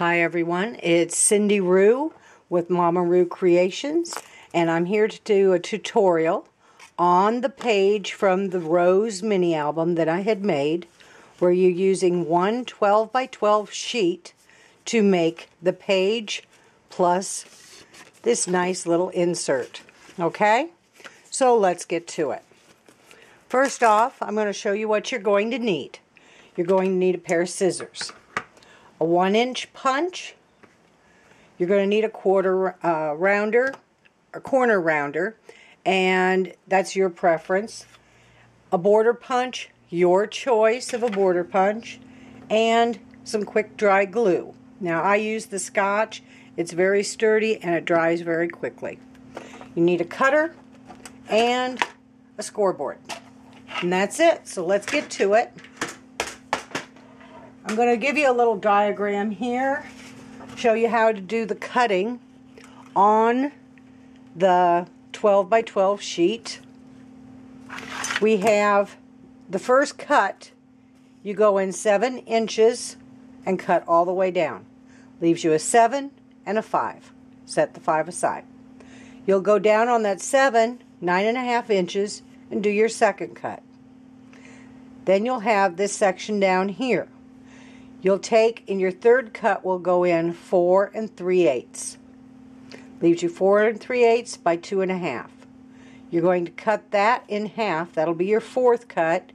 Hi everyone, it's Cindy Rue with Mama Rue Creations, and I'm here to do a tutorial on the page from the Rose mini album that I had made, where you're using one 12 by 12 sheet to make the page plus this nice little insert. Okay, so let's get to it. First off, I'm going to show you what you're going to need. You're going to need a pair of scissors, a 1-inch punch. You're going to need a corner rounder, and that's your preference. A border punch, your choice of a border punch, and some quick dry glue. Now I use the Scotch. It's very sturdy and it dries very quickly. You need a cutter and a scoreboard. And that's it. So let's get to it. I'm going to give you a little diagram here, show you how to do the cutting on the 12 by 12 sheet. We have the first cut. You go in 7 inches and cut all the way down. Leaves you a 7 and a 5. Set the 5 aside. You'll go down on that 7, 9.5 inches, and do your second cut. Then you'll have this section down here. You'll take, in your third cut, will go in 4 3/8. Leaves you 4 3/8 by 2.5. You're going to cut that in half. That'll be your fourth cut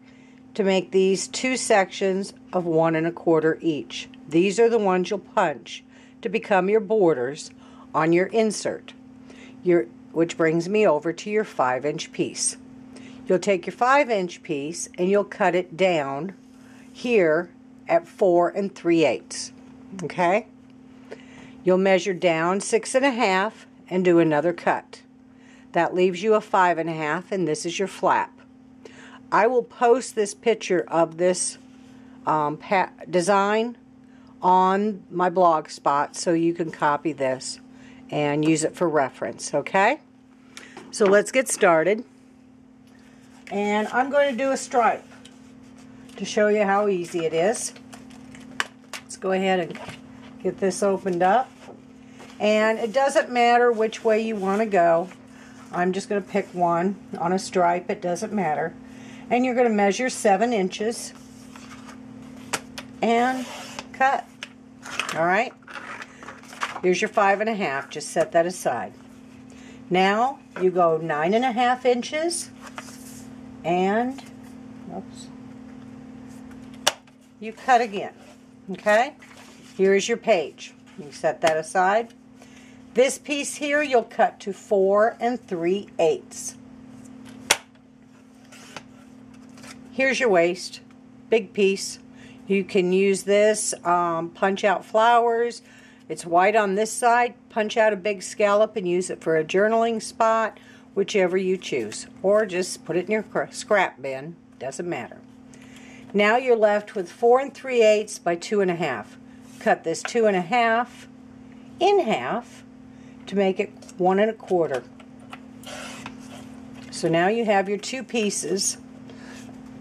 to make these two sections of 1 1/4 each. These are the ones you'll punch to become your borders on your insert. Which brings me over to your 5-inch piece. You'll take your 5-inch piece and you'll cut it down here at 4 3/8. Okay? You'll measure down 6.5 and do another cut. That leaves you a 5.5, and this is your flap. I will post this picture of this design on my blogspot so you can copy this and use it for reference. Okay? So let's get started. And I'm going to do a stripe to show you how easy it is. Let's go ahead and get this opened up. And it doesn't matter which way you want to go. I'm just going to pick one on a stripe. It doesn't matter. And you're going to measure 7 inches and cut. Alright? Here's your 5.5. Just set that aside. Now you go 9.5 inches and you cut again. Okay? Here is your page. You set that aside. This piece here you'll cut to 4 3/8. Here's your waist. Big piece. You can use this, punch out flowers. It's white on this side. Punch out a big scallop and use it for a journaling spot, whichever you choose. Or just put it in your scrap bin. Doesn't matter. Now you're left with 4 3/8 by 2.5. Cut this 2.5 in half to make it 1 1/4. So now you have your two pieces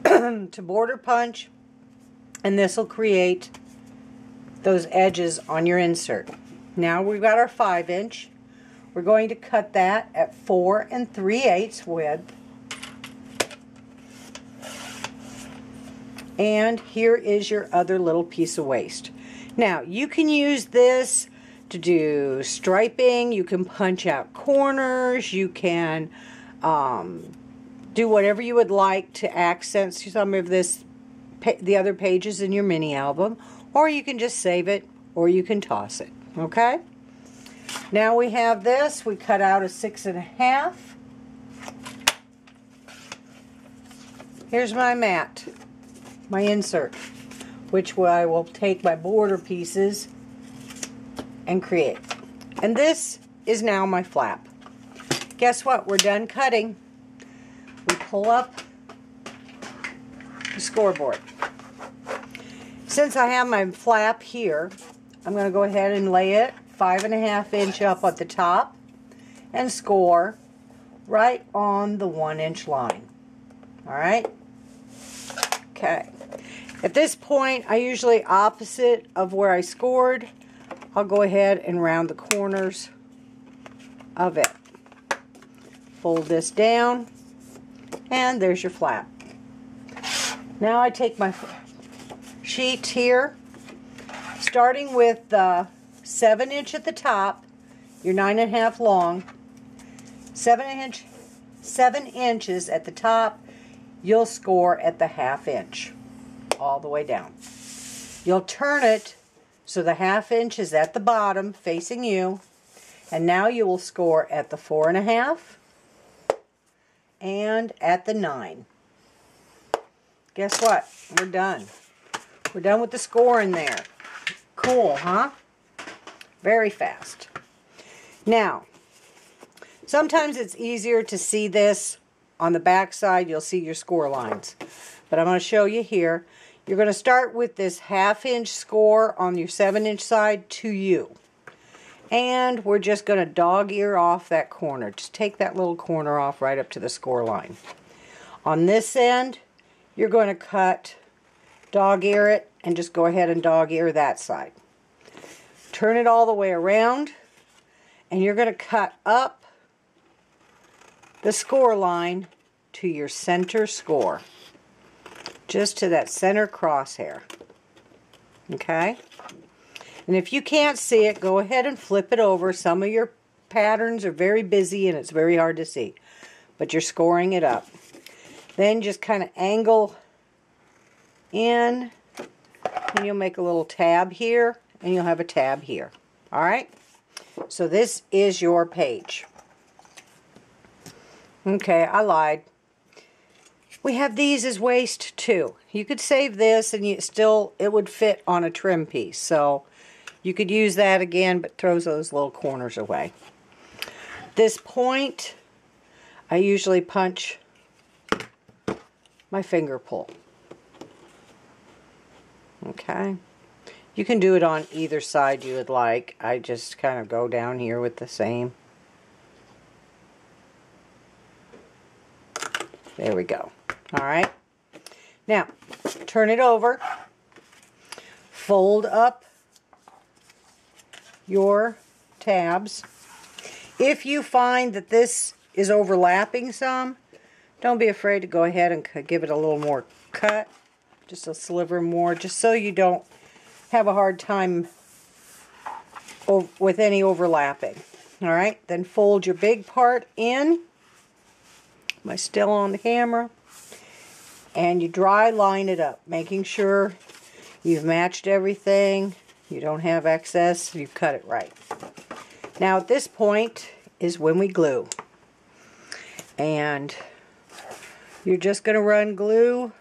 to border punch, and this will create those edges on your insert. Now we've got our 5-inch. We're going to cut that at 4 3/8 width. And here is your other little piece of waste. Now, you can use this to do striping. You can punch out corners. You can do whatever you would like to accent some of this, the other pages in your mini album. Or you can just save it, or you can toss it. Okay? Now we have this. We cut out a 6.5. Here's my mat. My insert, which I will take my border pieces and create. And this is now my flap. Guess what? We're done cutting. We pull up the scoreboard. Since I have my flap here, I'm going to go ahead and lay it 5.5 inch up at the top and score right on the 1-inch line. Alright? Okay. At this point, I usually opposite of where I scored. I'll go ahead and round the corners of it. Fold this down, and there's your flap. Now I take my sheet here, starting with the 7" at the top, your 9½ long, 7 inches at the top, you'll score at the 1/2 inch, all the way down. You'll turn it so the 1/2 inch is at the bottom facing you, and now you will score at the 4½ and at the 9. Guess what? We're done. We're done with the scoring there. Cool, huh? Very fast. Now, sometimes it's easier to see this on the back side. You'll see your score lines. But I'm going to show you here. You're going to start with this 1/2 inch score on your 7" side to you. And we're just going to dog ear off that corner. Just take that little corner off right up to the score line. On this end, you're going to cut, dog ear it, and just go ahead and dog ear that side. Turn it all the way around, and you're going to cut up the score line to your center score. Just to that center crosshair. Okay? And if you can't see it, go ahead and flip it over. Some of your patterns are very busy and it's very hard to see. But you're scoring it up. Then just kind of angle in, and you'll make a little tab here, and you'll have a tab here. Alright? So this is your page. Okay, I lied. We have these as waist too. You could save this and it would fit on a trim piece. So you could use that again, but throws those little corners away. This point, I usually punch my finger pull. Okay. You can do it on either side you would like. I just kind of go down here with the same. There we go. Alright. Now, turn it over. Fold up your tabs. If you find that this is overlapping some, don't be afraid to go ahead and give it a little more cut. Just a sliver more, just so you don't have a hard time with any overlapping. Alright, then fold your big part in. Am I still on the camera? And you dry line it up, making sure you've matched everything, you don't have excess, you've cut it right. Now at this point is when we glue. And you're just going to run glue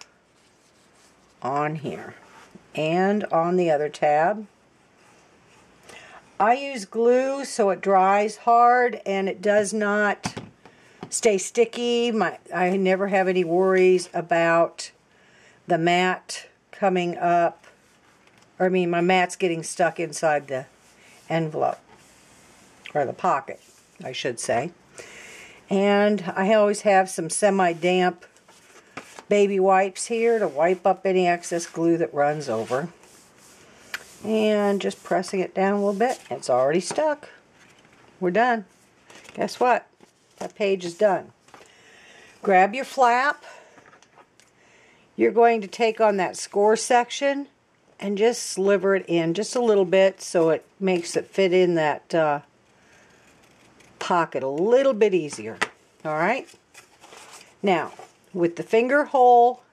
on here and on the other tab. I use glue so it dries hard and it does not stay sticky. I never have any worries about the mat coming up, or I mean my mat's getting stuck inside the envelope, or the pocket, I should say. And I always have some semi-damp baby wipes here to wipe up any excess glue that runs over. And just pressing it down a little bit, it's already stuck. We're done. Guess what? That page is done. Grab your flap. You're going to take on that score section and just sliver it in just a little bit so it makes it fit in that pocket a little bit easier. Alright? Now, with the finger hole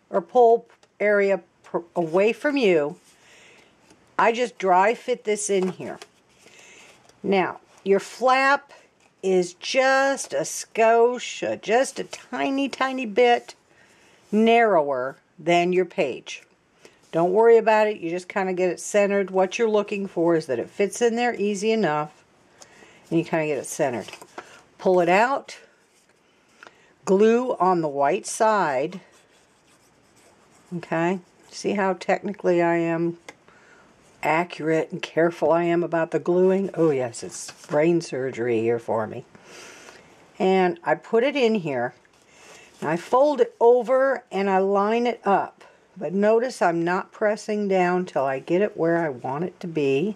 or pull area away from you, I just dry fit this in here. Now, your flap is just a skosh, just a tiny, tiny bit narrower than your page. Don't worry about it. You just kind of get it centered. What you're looking for is that it fits in there easy enough, and you kind of get it centered. Pull it out. Glue on the white side. Okay? See how technically I am accurate and careful I am about the gluing? Oh yes, it's brain surgery here for me. And I put it in here. I fold it over and I line it up. But notice I'm not pressing down till I get it where I want it to be.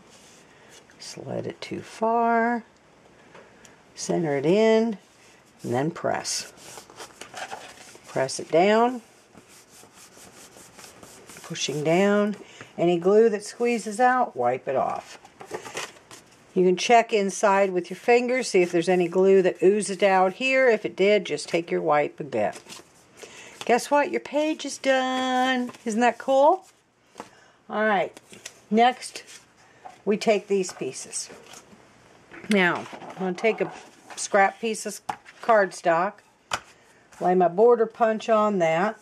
Slide it too far. Center it in, and then press. Press it down. Pushing down. Any glue that squeezes out, wipe it off. You can check inside with your fingers, see if there's any glue that oozes out here. If it did, just take your wipe and get. Guess what? Your page is done. Isn't that cool? Alright, next we take these pieces. Now, I'm going to take a scrap piece of cardstock, lay my border punch on that,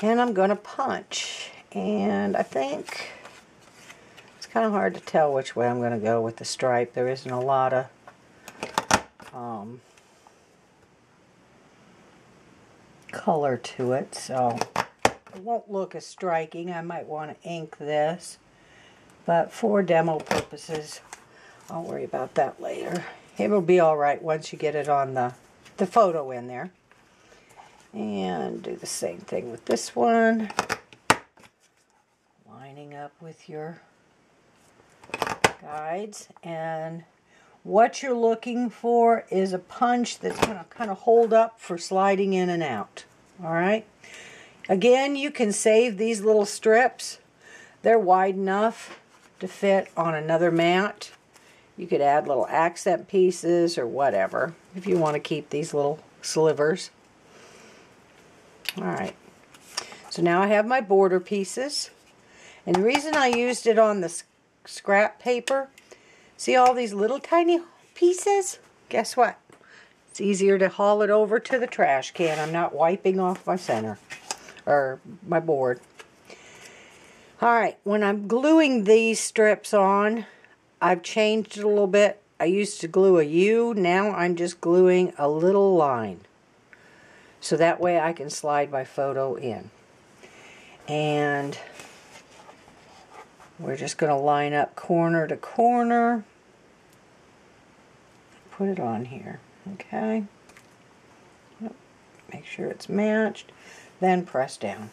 and I'm going to punch. And I think it's kind of hard to tell which way I'm going to go with the stripe. There isn't a lot of color to it, so it won't look as striking. I might want to ink this, but for demo purposes, I'll worry about that later. It'll be alright once you get it on the photo in there. And do the same thing with this one. Lining up with your guides. And what you're looking for is a punch that's going to kind of hold up for sliding in and out. Alright? Again, you can save these little strips. They're wide enough to fit on another mat. You could add little accent pieces or whatever if you want to keep these little slivers. Alright, so now I have my border pieces. And the reason I used it on the scrap paper, see all these little tiny pieces? Guess what? It's easier to haul it over to the trash can. I'm not wiping off my center, or my board. Alright, when I'm gluing these strips on, I've changed it a little bit. I used to glue a U, now I'm just gluing a little line. So that way I can slide my photo in. And we're just going to line up corner to corner. Put it on here, okay? Make sure it's matched. Then press down.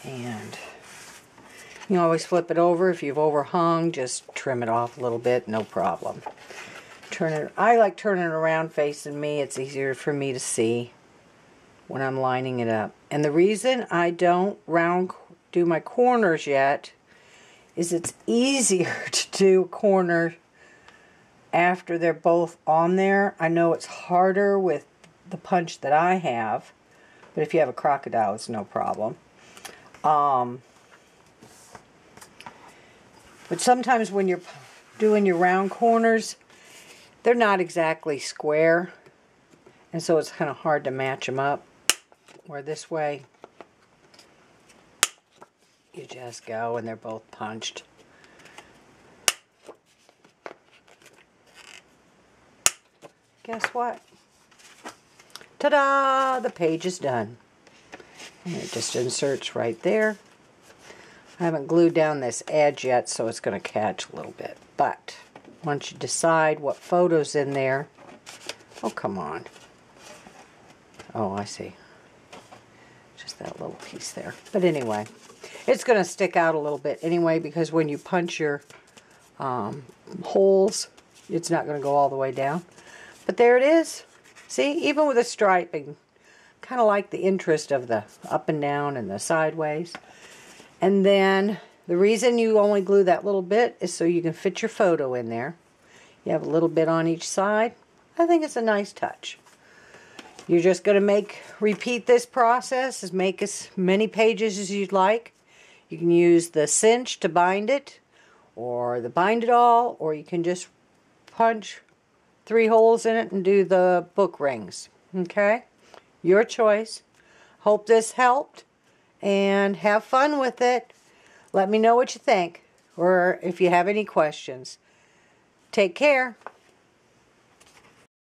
And you can always flip it over. If you've overhung, just trim it off a little bit, no problem. I like turning it around facing me. It's easier for me to see when I'm lining it up. And the reason I don't do my corners yet is it's easier to do a corner after they're both on there. I know it's harder with the punch that I have, but if you have a crocodile, it's no problem. But sometimes when you're doing your round corners, they're not exactly square, and so it's kind of hard to match them up. Where this way, you just go and they're both punched. Guess what? Ta-da! The page is done. And it just inserts right there. I haven't glued down this edge yet, so it's going to catch a little bit. But once you decide what photo's in there... Oh, come on. Oh, I see. Just that little piece there. But anyway, it's going to stick out a little bit anyway, because when you punch your holes, it's not going to go all the way down. But there it is. See, even with the striping, kind of like the interest of the up and down and the sideways. And then the reason you only glue that little bit is so you can fit your photo in there. You have a little bit on each side. I think it's a nice touch. You're just going to repeat this process, make as many pages as you'd like. You can use the cinch to bind it, or the bind it all, or you can just punch 3 holes in it and do the book rings. Okay? Your choice. Hope this helped, and have fun with it. Let me know what you think, or if you have any questions. Take care.